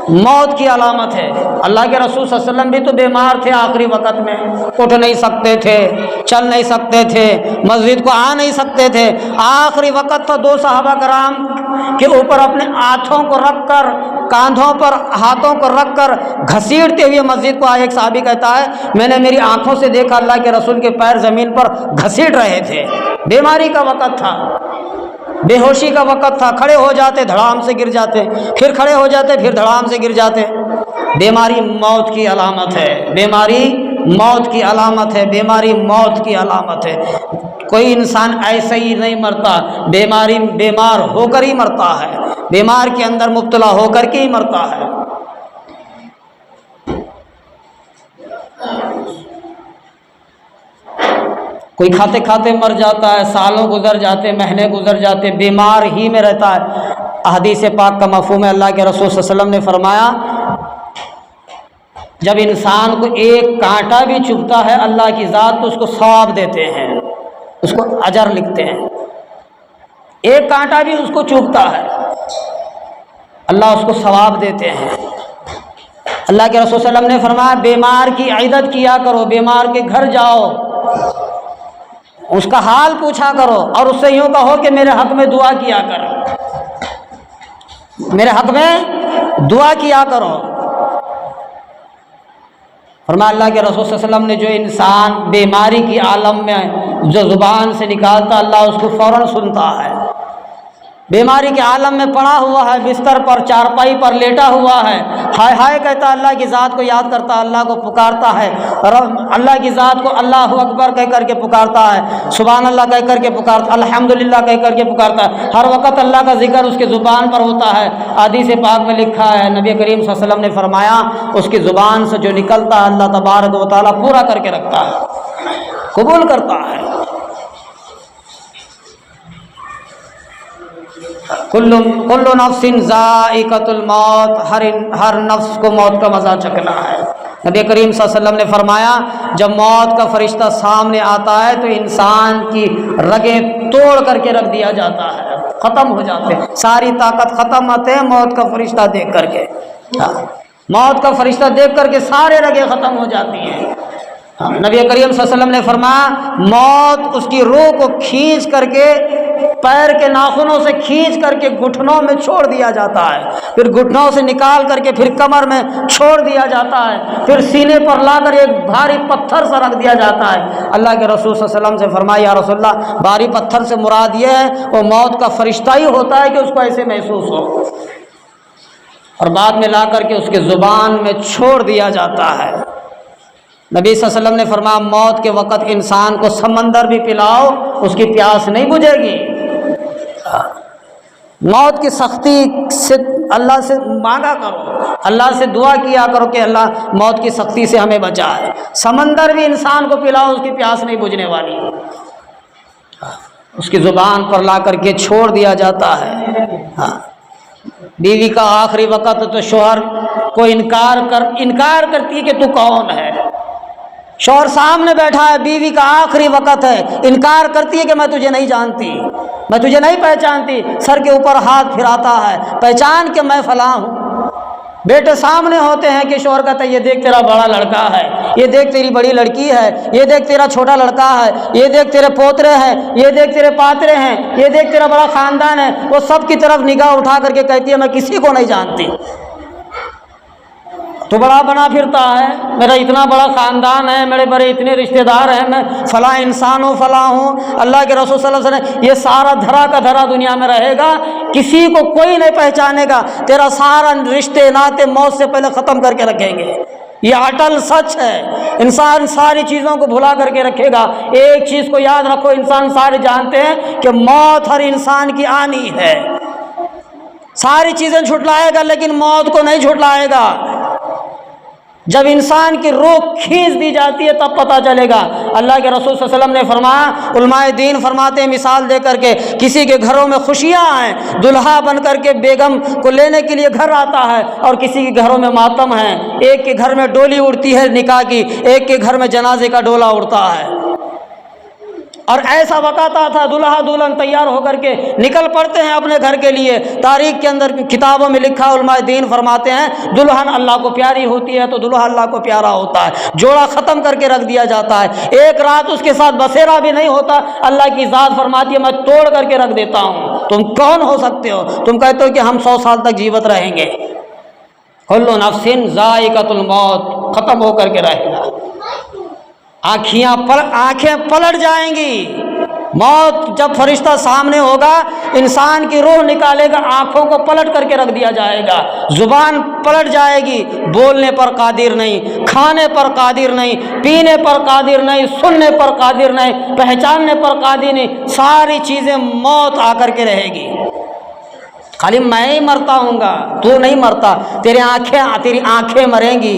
موت کی علامت ہے۔ اللہ کے رسول صلی اللہ علیہ وسلم بھی تو بیمار تھے، آخری وقت میں اٹھ نہیں سکتے تھے، چل نہیں سکتے تھے، مسجد کو آ نہیں سکتے تھے۔ آخری وقت تھا، دو صحابہ کرام کے اوپر اپنے ہاتھوں کو رکھ کر، کاندھوں پر ہاتھوں کو رکھ کر گھسیٹتے ہوئے مسجد کو آئے۔ ایک صحابی کہتا ہے میں نے میری آنکھوں سے دیکھا اللہ کے رسول کے پیر زمین پر گھسیٹ رہے تھے۔ بیماری کا وقت تھا، بے ہوشی کا وقت تھا، کھڑے ہو جاتے دھڑام سے گر جاتے، پھر کھڑے ہو جاتے پھر دھڑام سے گر جاتے۔ بیماری موت کی علامت ہے، بیماری موت کی علامت ہے، بیماری موت کی علامت ہے۔ کوئی انسان ایسے ہی نہیں مرتا، بیمار ہو کر ہی مرتا ہے، بیمار کے اندر مبتلا ہو کر کے ہی مرتا ہے۔ کوئی کھاتے کھاتے مر جاتا ہے، سالوں گزر جاتے، مہینے گزر جاتے، بیمار ہی میں رہتا ہے۔ احادیث پاک کا مفہوم ہے، اللہ کے رسول صلی اللہ علیہ وسلم نے فرمایا جب انسان کو ایک کانٹا بھی چبھتا ہے اللہ کی ذات تو اس کو ثواب دیتے ہیں، اس کو اجر لکھتے ہیں۔ ایک کانٹا بھی اس کو چبھتا ہے اللہ اس کو ثواب دیتے ہیں۔ اللہ کے رسول صلی اللہ علیہ وسلم نے فرمایا بیمار کی عیادت کیا کرو، بیمار کے گھر جاؤ، اس کا حال پوچھا کرو اور اس سے یوں کہو کہ میرے حق میں دعا کیا کرو، میرے حق میں دعا کیا کرو۔ فرمایا اللہ کے رسول صلی اللہ علیہ وسلم نے جو انسان بیماری کی عالم میں جو زبان سے نکالتا اللہ اس کو فوراً سنتا ہے۔ بیماری کے عالم میں پڑا ہوا ہے، بستر پر چارپائی پر لیٹا ہوا ہے، ہائے ہائے کہتا اللہ کی ذات کو یاد کرتا، اللہ کو پکارتا ہے، اللہ کی ذات کو اللہ اکبر کہہ کر کے پکارتا ہے، سبحان اللہ کہہ کر کے پکارتا، الحمدللہ کہہ کر کے پکارتا ہے، ہر وقت اللہ کا ذکر اس کے زبان پر ہوتا ہے۔ حدیث پاک میں لکھا ہے نبی کریم صلی اللہ علیہ وسلم نے فرمایا اس کی زبان سے جو نکلتا ہے اللہ تبارک و تعالیٰ پورا کر کے رکھتا ہے، قبول کرتا ہے۔ کل نفس ذائقۃ الموت، ہر نفس کو موت کا مزہ چکھنا ہے۔ نبی کریم صلی اللہ علیہ وسلم نے فرمایا جب موت کا فرشتہ سامنے آتا ہے تو انسان کی رگیں توڑ کر کے رکھ دیا جاتا ہے، ختم ہو جاتے، ساری طاقت ختم ہوتے ہیں موت کا فرشتہ دیکھ کر کے، موت کا فرشتہ دیکھ کر کے سارے رگیں ختم ہو جاتی ہیں۔ نبی کریم صلی اللہ علیہ وسلم نے فرمایا موت اس کی روح کو کھینچ کر کے پیر کے ناخنوں سے کھینچ کر کے گھٹنوں میں چھوڑ دیا جاتا ہے، پھر گھٹنوں سے نکال کر کے پھر کمر میں چھوڑ دیا جاتا ہے، پھر سینے پر لا کر ایک بھاری پتھر سے رکھ دیا جاتا ہے۔ اللہ کے رسول صلی اللہ علیہ وسلم سے فرمایا یا رسول اللہ بھاری پتھر سے مراد یہ ہے وہ موت کا فرشتہ ہی ہوتا ہے کہ اس کو ایسے محسوس ہو، اور بعد میں لا کر کے اس کے زبان میں چھوڑ دیا جاتا ہے۔ نبی صلی اللہ علیہ وسلم نے فرمایا موت کے وقت انسان کو سمندر بھی پلاؤ اس کی پیاس نہیں بجھے گی۔ موت کی سختی سے اللہ سے مانگا کرو، اللہ سے دعا کیا کرو کہ اللہ موت کی سختی سے ہمیں بچائے۔ سمندر بھی انسان کو پلاؤ اس کی پیاس نہیں بجھنے والی، اس کی زبان پر لا کر کے چھوڑ دیا جاتا ہے۔ بیوی کا آخری وقت تو شوہر کو انکار کرتی ہے کہ تو کون ہے، شوہر سامنے بیٹھا ہے، بیوی کا آخری وقت ہے، انکار کرتی ہے کہ میں تجھے نہیں جانتی، میں تجھے نہیں پہچانتی، سر کے اوپر ہاتھ پھراتا ہے، پہچان کہ میں فلاں ہوں۔ بیٹے سامنے ہوتے ہیں کہ شوہر کہتا ہے یہ دیکھ تیرا بڑا لڑکا ہے، یہ دیکھ تیری بڑی لڑکی ہے، یہ دیکھ تیرا چھوٹا لڑکا ہے، یہ دیکھ تیرے پوترے ہیں، یہ دیکھ تیرے پاترے ہیں، یہ دیکھ تیرا بڑا خاندان ہے۔ وہ سب کی طرف نگاہ اٹھا کر کے کہتی ہے میں کسی کو نہیں جانتی، تو بڑا بنا پھرتا ہے، میرا اتنا بڑا خاندان ہے، میرے بڑے اتنے رشتہ دار ہیں، میں فلاں انسان ہوں، فلاں ہوں۔ اللہ کے رسول صلی اللہ علیہ وسلم یہ سارا دھرا کا دھرا دنیا میں رہے گا، کسی کو کوئی نہیں پہچانے گا، تیرا سارا رشتے ناطے موت سے پہلے ختم کر کے رکھیں گے۔ یہ اٹل سچ ہے۔ انسان ساری چیزوں کو بھلا کر کے رکھے گا، ایک چیز کو یاد رکھو، انسان سارے جانتے ہیں کہ موت ہر انسان کی آنی ہے، ساری چیزیں جھٹلائے گا لیکن موت کو نہیں جھٹلائے گا۔ جب انسان کی روح کھینچ دی جاتی ہے تب پتہ چلے گا۔ اللہ کے رسول صلی اللہ علیہ وسلم نے فرمایا، علماء دین فرماتے ہیں مثال دے کر کے، کسی کے گھروں میں خوشیاں ہیں، دلہا بن کر کے بیگم کو لینے کے لیے گھر آتا ہے، اور کسی کے گھروں میں ماتم ہے، ایک کے گھر میں ڈولی اڑتی ہے نکاح کی، ایک کے گھر میں جنازے کا ڈولا اڑتا ہے۔ اور ایسا وقت آتا تھا دلہا دلہن تیار ہو کر کے نکل پڑتے ہیں اپنے گھر کے لیے، تاریخ کے اندر کتابوں میں لکھا، علماء دین فرماتے ہیں دلہن اللہ کو پیاری ہوتی ہے تو دلہا اللہ کو پیارا ہوتا ہے، جوڑا ختم کر کے رکھ دیا جاتا ہے، ایک رات اس کے ساتھ بسیرا بھی نہیں ہوتا، اللہ کی ذات فرماتی ہے میں توڑ کر کے رکھ دیتا ہوں۔ تم کون ہو سکتے ہو؟ تم کہتے ہو کہ ہم 100 سال تک جیوت رہیں گے۔ کل نفس ذائقۃ الموت، ختم ہو کر کے رہے گا، آنکھیں پلٹ جائیں گی۔ موت جب فرشتہ سامنے ہوگا، انسان کی روح نکالے گا، آنکھوں کو پلٹ کر کے رکھ دیا جائے گا، زبان پلٹ جائے گی، بولنے پر قادر نہیں، کھانے پر قادر نہیں، پینے پر قادر نہیں، سننے پر قادر نہیں، پہچاننے پر قادر نہیں، ساری چیزیں موت آ کر کے رہے گی۔ خالی میں ہی مرتا ہوں گا، تو نہیں مرتا، تیری آنکھیں مریں گی،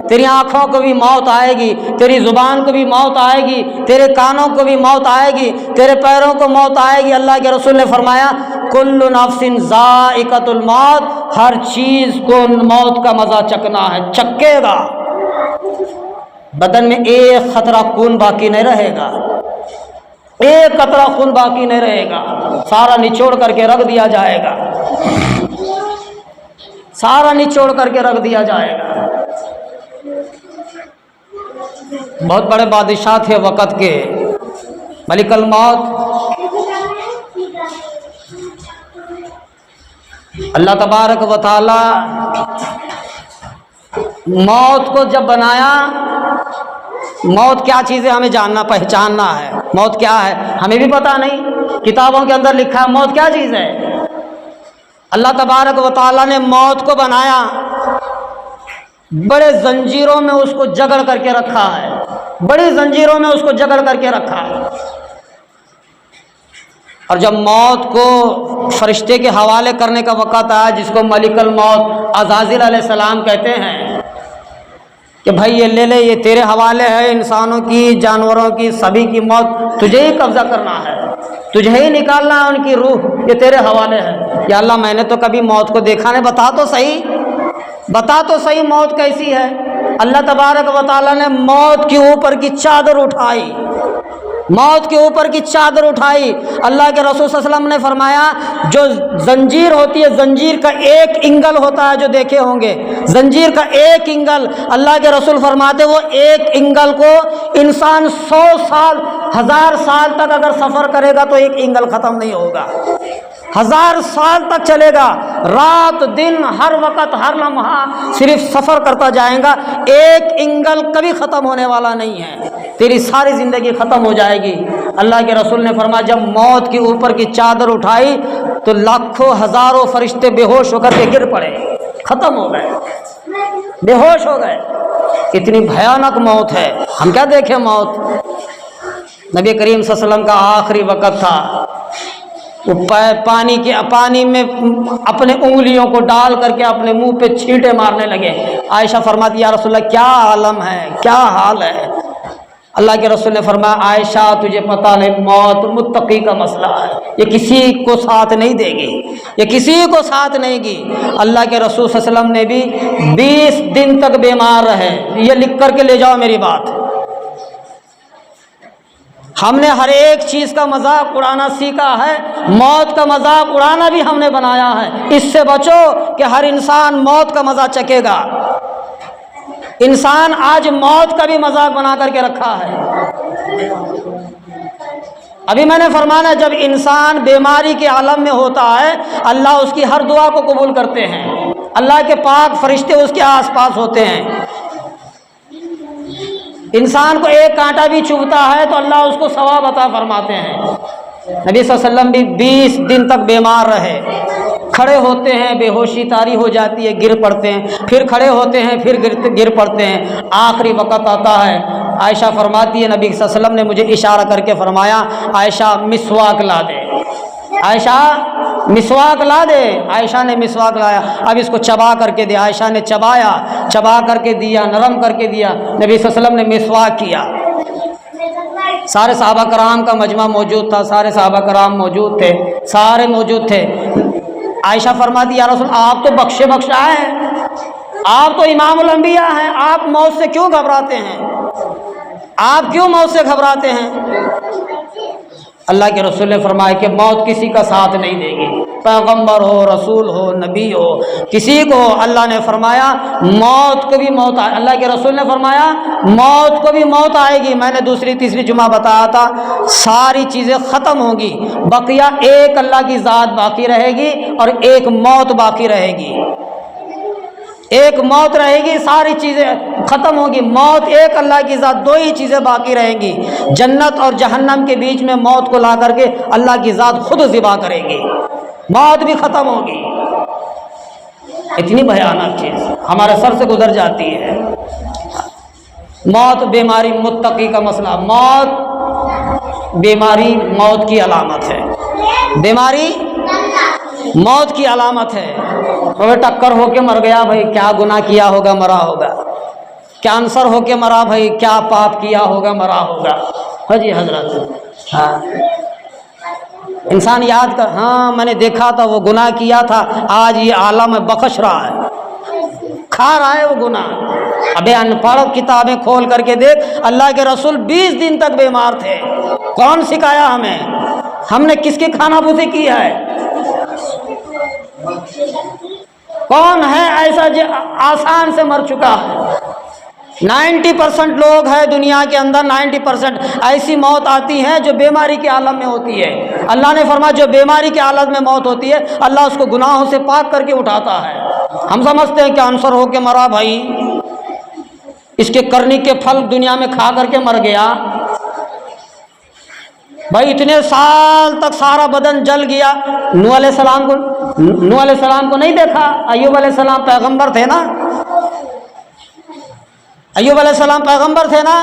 تیری آنکھوں کو بھی موت آئے گی، تیری زبان کو بھی موت آئے گی، تیرے کانوں کو بھی موت آئے گی، تیرے پیروں کو موت آئے گی۔ اللہ کے رسول نے فرمایا کل نفس ذائقۃ الموت، ہر چیز کو موت کا مزہ چکنا ہے، چکے گا۔ بدن میں ایک قطرہ خون باقی نہیں رہے گا، ایک قطرہ خون باقی نہیں رہے گا، سارا نچوڑ کر کے رکھ دیا جائے گا، سارا نچوڑ کر کے رکھ دیا جائے گا۔ بہت بڑے بادشاہ تھے وقت کے، ملک الموت، اللہ تبارک و تعالی موت کو جب بنایا، موت کیا چیز ہے ہمیں جاننا پہچاننا ہے، موت کیا ہے ہمیں بھی پتہ نہیں، کتابوں کے اندر لکھا ہے موت کیا چیز ہے۔ اللہ تبارک و تعالیٰ نے موت کو بنایا، بڑے زنجیروں میں اس کو جگڑ کر کے رکھا ہے، بڑی زنجیروں میں اس کو جگڑ کر کے رکھا ہے، اور جب موت کو فرشتے کے حوالے کرنے کا وقت آیا، جس کو ملک الموت عزازیل علیہ السلام کہتے ہیں کہ بھائی یہ لے لے، یہ تیرے حوالے ہے، انسانوں کی، جانوروں کی، سبھی کی موت تجھے ہی قبضہ کرنا ہے، تجھے ہی نکالنا ہے ان کی روح، یہ تیرے حوالے ہے۔ یا اللہ میں نے تو کبھی موت کو دیکھا نہیں، بتا تو صحیح موت کیسی ہے۔ اللہ تبارک و تعالیٰ نے موت کے اوپر کی چادر اٹھائی، موت کے اوپر کی چادر اٹھائی۔ اللہ کے رسول صلی اللہ علیہ وسلم نے فرمایا جو زنجیر ہوتی ہے، زنجیر کا ایک انگل ہوتا ہے، جو دیکھے ہوں گے زنجیر کا ایک انگل، اللہ کے رسول فرماتے وہ ایک انگل کو انسان 100 سال 1000 سال تک اگر سفر کرے گا تو ایک انگل ختم نہیں ہوگا، 1000 سال تک چلے گا، رات دن ہر وقت ہر لمحہ صرف سفر کرتا جائے گا، ایک انگل کبھی ختم ہونے والا نہیں ہے، تیری ساری زندگی ختم ہو جائے گی۔ اللہ کے رسول نے فرمایا جب موت کے اوپر کی چادر اٹھائی تو لاکھوں ہزاروں فرشتے بے ہوش ہو کر کے گر پڑے، ختم ہو گئے، بے ہوش ہو گئے۔ اتنی بھیانک موت ہے، ہم کیا دیکھیں موت۔ نبی کریم صلی اللہ علیہ وسلم کا آخری وقت تھا، وہ پانی میں اپنے انگلیوں کو ڈال کر کے اپنے منہ پہ چھینٹے مارنے لگے۔ عائشہ فرماتی یا رسول اللہ کیا عالم ہے، کیا حال ہے۔ اللہ کے رسول نے فرمایا عائشہ تجھے پتہ نہیں، موت متقی کا مسئلہ ہے، یہ کسی کو ساتھ نہیں دے گی، یہ کسی کو ساتھ نہیں گی۔ اللہ کے رسول صلی اللہ علیہ وسلم نے بھی 20 دن تک بیمار رہے، یہ لکھ کر کے لے جاؤ میری بات، ہم نے ہر ایک چیز کا مذاق اڑانا سیکھا ہے، موت کا مذاق اڑانا بھی ہم نے بنایا ہے۔ اس سے بچو کہ ہر انسان موت کا مزہ چکھے گا۔ انسان آج موت کا بھی مذاق بنا کر کے رکھا ہے۔ ابھی میں نے فرمایا جب انسان بیماری کے عالم میں ہوتا ہے اللہ اس کی ہر دعا کو قبول کرتے ہیں، اللہ کے پاک فرشتے اس کے آس پاس ہوتے ہیں۔ انسان کو ایک کانٹا بھی چبھتا ہے تو اللہ اس کو ثواب عطا فرماتے ہیں۔ نبی صلی اللہ علیہ وسلم بھی 20 دن تک بیمار رہے، کھڑے ہوتے ہیں بے ہوشی طاری ہو جاتی ہے، گر پڑتے ہیں، پھر کھڑے ہوتے ہیں، پھر گر پڑتے ہیں، آخری وقت آتا ہے۔ عائشہ فرماتی ہے نبی صلی اللہ علیہ وسلم نے مجھے اشارہ کر کے فرمایا عائشہ مسواک لا دے، عائشہ مسواک لا دے۔ عائشہ نے مسواک لایا، اب اس کو چبا کر کے دیا۔ عائشہ نے چبایا، چبا کر کے دیا، نرم کر کے دیا۔ نبی صلی اللہ علیہ وسلم نے مسواک کیا۔ سارے صحابہ کرام کا مجمع موجود تھا، سارے صحابہ کرام موجود تھے، سارے موجود تھے۔ عائشہ فرماتی یا رسول آپ تو بخشے بخشائے ہیں، آپ تو امام الانبیاء ہیں، آپ موت سے کیوں گھبراتے ہیں؟ آپ کیوں موت سے گھبراتے ہیں؟ اللہ کے رسول نے فرمایا کہ موت کسی کا ساتھ نہیں دے گی، پیغمبر ہو، رسول ہو، نبی ہو، کسی کو اللہ نے فرمایا موت کو بھی موت آئے۔ اللہ کے رسول نے فرمایا موت کو بھی موت آئے گی۔ میں نے دوسری تیسری جمعہ بتایا تھا ساری چیزیں ختم ہوں گی، بقیہ ایک اللہ کی ذات باقی رہے گی اور ایک موت باقی رہے گی۔ ایک موت رہے گی، ساری چیزیں ختم ہوگی، موت ایک اللہ کی ذات، دو ہی چیزیں باقی رہیں گی۔ جنت اور جہنم کے بیچ میں موت کو لا کر کے اللہ کی ذات خود ذبح کرے گی، موت بھی ختم ہوگی۔ اتنی بھیانک چیز ہمارے سر سے گزر جاتی ہے۔ موت بیماری متقی کا مسئلہ، موت بیماری موت کی علامت ہے، بیماری موت کی علامت ہے۔ وہ ٹکر ہو کے مر گیا بھائی، کیا گناہ کیا ہوگا مرا ہوگا، کینسر ہو کے مرا بھائی، کیا پاپ کیا ہوگا مرا ہوگا۔ ہاں جی حضرت، ہاں انسان یاد کر، ہاں میں نے دیکھا تھا وہ گناہ کیا تھا، آج یہ عالم بخش رہا ہے، کھا رہا ہے وہ گناہ۔ ابے ان پڑھ کتابیں کھول کر کے دیکھ، اللہ کے رسول 20 دن تک بیمار تھے، کون سکھایا ہمیں؟ ہم نے کس کی کھانا پوسی کی ہے؟ کون ہے ایسا جو آسان سے مر چکا ہے؟ 90% لوگ ہیں دنیا کے اندر، 90% ایسی موت آتی ہے جو بیماری کے عالم میں ہوتی ہے۔ اللہ نے فرمایا جو بیماری کے عالم میں موت ہوتی ہے اللہ اس کو گناہوں سے پاک کر کے اٹھاتا ہے۔ ہم سمجھتے ہیں کہ کینسر ہو کے مرا بھائی، اس کے کرنی کے پھل دنیا میں کھا کر کے مر گیا بھائی، اتنے سال تک سارا بدن جل گیا۔ نوح علیہ السلام کو نہیں دیکھا؟ ایوب علیہ السلام پیغمبر تھے نا، ایوب علیہ السلام پیغمبر تھے نا،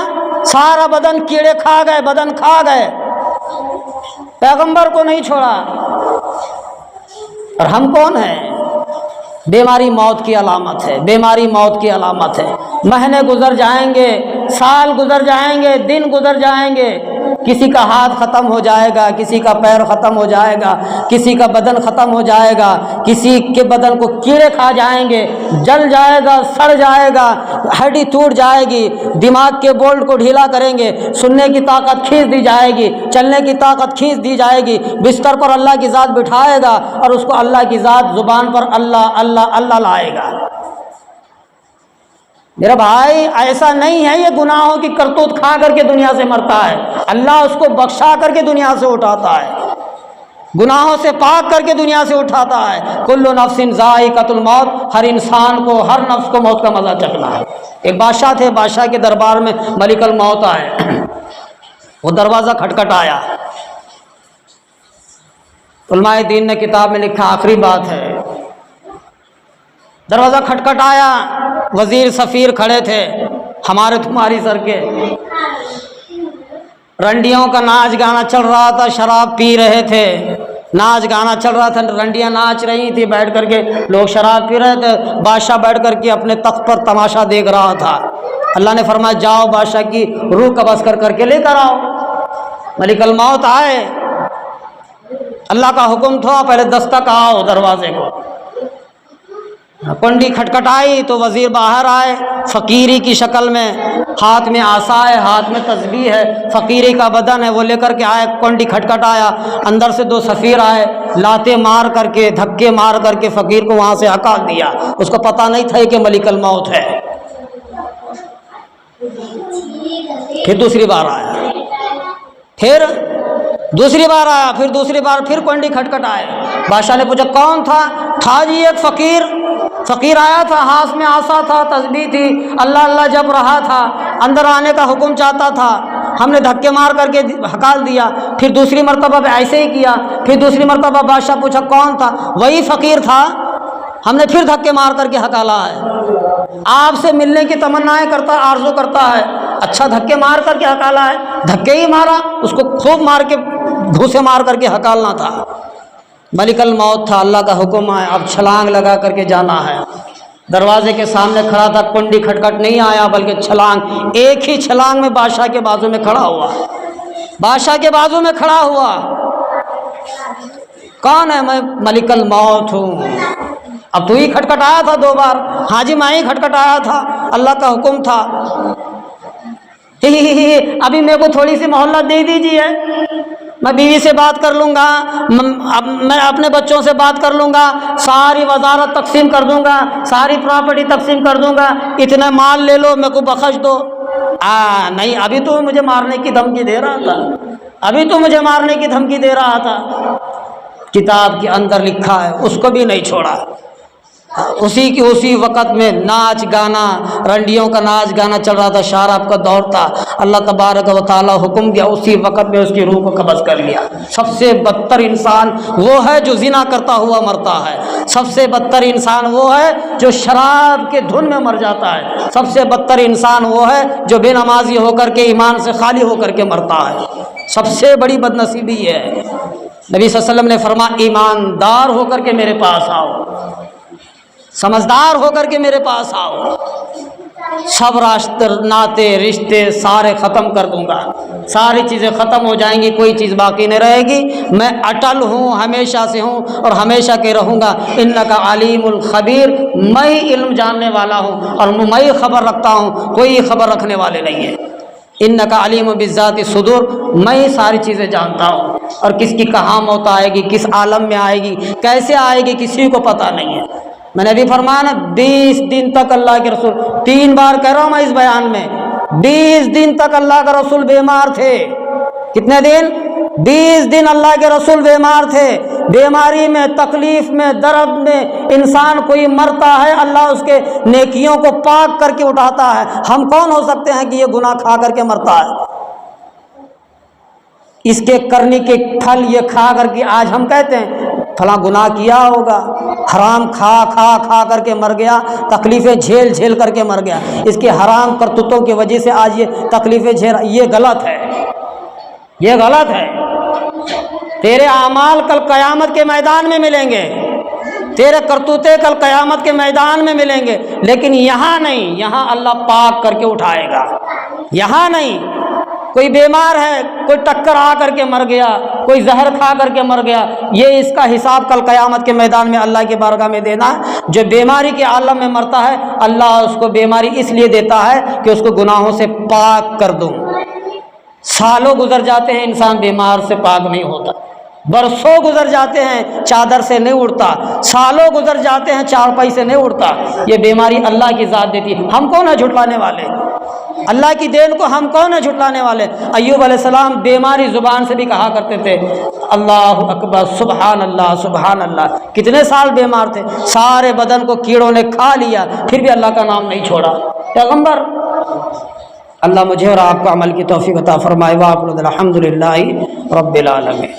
سارا بدن کیڑے کھا گئے، بدن کھا گئے، پیغمبر کو نہیں چھوڑا۔ اور ہم کون ہیں؟ بیماری موت کی علامت ہے، بیماری موت کی علامت ہے۔ مہینے گزر جائیں گے، سال گزر جائیں گے، دن گزر جائیں گے، کسی کا ہاتھ ختم ہو جائے گا، کسی کا پیر ختم ہو جائے گا، کسی کا بدن ختم ہو جائے گا، کسی کے بدن کو کیڑے کھا جائیں گے، جل جائے گا، سڑ جائے گا، ہڈی ٹوٹ جائے گی، دماغ کے بولٹ کو ڈھیلا کریں گے، سننے کی طاقت کھینچ دی جائے گی، چلنے کی طاقت کھینچ دی جائے گی، بستر پر اللہ کی ذات بٹھائے گا اور اس کو اللہ کی ذات زبان پر اللہ اللہ اللہ لائے گا۔ میرا بھائی ایسا نہیں ہے یہ گناہوں کی کرتوت کھا کر کے دنیا سے مرتا ہے، اللہ اس کو بخشا کر کے دنیا سے اٹھاتا ہے، گناہوں سے پاک کر کے دنیا سے اٹھاتا ہے۔ کل نفس ذائقۃ الموت، ہر انسان کو، ہر نفس کو موت کا مزہ چکھنا ہے۔ ایک بادشاہ تھے، بادشاہ کے دربار میں ملک الموت آئے، وہ دروازہ کھٹکھٹایا، علماء دین نے کتاب میں لکھا آخری بات ہے، دروازہ کھٹکھٹایا، وزیر سفیر کھڑے تھے ہمارے تمہاری سر کے، رنڈیوں کا ناچ گانا چل رہا تھا، شراب پی رہے تھے، ناچ گانا چل رہا تھا، رنڈیاں ناچ رہی تھی، بیٹھ کر کے لوگ شراب پی رہے تھے، بادشاہ بیٹھ کر کے اپنے تخت پر تماشا دیکھ رہا تھا۔ اللہ نے فرمایا جاؤ بادشاہ کی روح قبض کر کے لے کر آؤ۔ ملک الموت آئے، اللہ کا حکم تھا پہلے دستک آؤ دروازے کو، کنڈی کھٹکھٹائی تو وزیر باہر آئے فقیری کی شکل میں، ہاتھ میں عصا ہے، ہاتھ میں تسبیح ہے، فقیری کا بدن ہے، وہ لے کر کے آئے، کنڈی کھٹکھٹایا، اندر سے 2 سفیر آئے، لاتے مار کر کے دھکے مار کر کے فقیر کو وہاں سے ہکال دیا۔ اس کو پتہ نہیں تھا کہ ملک الموت ہے۔ پھر دوسری بار آیا، پھر دوسری بار آیا، پھر دوسری بار پھر کنڈی کھٹکھٹائے۔ بادشاہ نے پوچھا کون تھا؟ تھا جی ایک فقیر آیا تھا، ہاتھ میں عصا تھا، تسبیح تھی، اللہ اللہ جپ رہا تھا، اندر آنے کا حکم چاہتا تھا، ہم نے دھکے مار کر کے ہکال دیا۔ پھر دوسری مرتبہ بھی ایسے ہی کیا، پھر دوسری مرتبہ بادشاہ پوچھا کون تھا؟ وہی فقیر تھا، ہم نے پھر دھکے مار کر کے ہکالا ہے۔ آپ سے ملنے کی تمنائیں کرتا، آرزو کرتا ہے، اچھا دھکے مار کر کے ہکالا ہے، دھکے ہی مارا، اس کو خوب مار کے گھوسے مار کر کے ہکالنا تھا۔ ملک الموت تھا، اللہ کا حکم ہے، اب چھلانگ لگا کر کے جانا ہے۔ دروازے کے سامنے کھڑا تھا، کنڈی کھٹکھٹ نہیں آیا بلکہ چھلانگ، ایک ہی چھلانگ میں بادشاہ کے بازو میں کھڑا ہوا، بادشاہ کے بازو میں کھڑا ہوا۔ کون ہے؟ میں ملک الموت ہوں۔ اب تو ہی کھٹکھٹایا تھا 2 بار۔ ہاں جی میں ہی کھٹکھٹایا تھا، اللہ کا حکم تھا۔ ابھی میرے کو تھوڑی سی مہلت دے دیجیے، میں بیوی سے بات کر لوں گا، میں اپنے بچوں سے بات کر لوں گا، ساری وزارت تقسیم کر دوں گا، ساری پراپرٹی تقسیم کر دوں گا، اتنا مال لے لو، میرے کو بخش دو۔ نہیں، ابھی تو مجھے مارنے کی دھمکی دے رہا تھا، ابھی تو مجھے مارنے کی دھمکی دے رہا تھا۔ کتاب کے اندر لکھا ہے، اس کو بھی نہیں چھوڑا۔ اسی وقت میں ناچ گانا، رنڈیوں کا ناچ گانا چل رہا تھا، شراب کا دور تھا۔ اللہ تبارک و تعالی حکم دیا، اسی وقت میں اس کی روح کو قبض کر لیا۔ سب سے بدتر انسان وہ ہے جو زنا کرتا ہوا مرتا ہے، سب سے بدتر انسان وہ ہے جو شراب کے دھن میں مر جاتا ہے، سب سے بدتر انسان وہ ہے جو بے نمازی ہو کر کے ایمان سے خالی ہو کر کے مرتا ہے۔ سب سے بڑی بدنصیبی یہ ہے۔ نبی صلی اللہ علیہ وسلم نے فرمایا ایماندار ہو کر کے میرے پاس آؤ، سمجھدار ہو کر کے میرے پاس آؤ، سب ناطے رشتے سارے ختم کر دوں گا، ساری چیزیں ختم ہو جائیں گی، کوئی چیز باقی نہیں رہے گی۔ میں اٹل ہوں، ہمیشہ سے ہوں اور ہمیشہ کے رہوں گا۔ انک علیم الخبیر، میں ہی علم جاننے والا ہوں اور میں ہی خبر رکھتا ہوں، کوئی خبر رکھنے والے نہیں ہے۔ انک علیم بالذات الصدور، میں ہی ساری چیزیں جانتا ہوں، اور کس کی کہاں موت آئے گی، کس عالم میں آئے گی، کیسے آئے گی، کسی کو پتہ نہیں ہے۔ میں نے بھی فرمایا نا 20 دن تک اللہ کے رسول، 3 بار کہہ رہا ہوں میں اس بیان میں، 20 دن تک اللہ کا رسول بیمار تھے۔ کتنے دن؟ 20 دن اللہ کے رسول بیمار تھے۔ بیماری میں، تکلیف میں، درد میں انسان کوئی مرتا ہے، اللہ اس کے نیکیوں کو پاک کر کے اٹھاتا ہے۔ ہم کون ہو سکتے ہیں کہ یہ گناہ کھا کر کے مرتا ہے؟ اس کے کرنے کے پھل یہ کھا کر کے آج ہم کہتے ہیں فلاں گناہ کیا ہوگا، حرام کھا کھا کھا کر کے مر گیا، تکلیفیں جھیل جھیل کر کے مر گیا، اس کے حرام کرتوتوں کی وجہ سے آج یہ تکلیفیں جھیل۔ یہ غلط ہے، یہ غلط ہے۔ تیرے اعمال کل قیامت کے میدان میں ملیں گے، تیرے کرتوتے کل قیامت کے میدان میں ملیں گے، لیکن یہاں نہیں، یہاں اللہ پاک کر کے اٹھائے گا۔ یہاں نہیں، کوئی بیمار ہے، کوئی ٹکر آ کر کے مر گیا، کوئی زہر کھا کر کے مر گیا، یہ اس کا حساب کل قیامت کے میدان میں اللہ کی بارگاہ میں دینا ہے۔ جو بیماری کے عالم میں مرتا ہے، اللہ اس کو بیماری اس لیے دیتا ہے کہ اس کو گناہوں سے پاک کر دوں۔ سالوں گزر جاتے ہیں، انسان بیمار سے پاک نہیں ہوتا، برسوں گزر جاتے ہیں، چادر سے نہیں اڑتا، سالوں گزر جاتے ہیں، چارپائی سے نہیں اڑتا۔ یہ بیماری اللہ کی ذات دیتی ہے، ہم کون ہیں جھٹلانے والے؟ اللہ کی دین کو ہم کون ہیں جھٹلانے والے؟ ایوب علیہ السلام بیماری زبان سے بھی کہا کرتے تھے اللہ اکبر، سبحان اللہ سبحان اللہ۔ کتنے سال بیمار تھے، سارے بدن کو کیڑوں نے کھا لیا، پھر بھی اللہ کا نام نہیں چھوڑا۔ پیغمبر، اللہ مجھے اور آپ کو عمل کی توفیق عطا فرمائے۔ وآخر الحمد للہ رب العالمین۔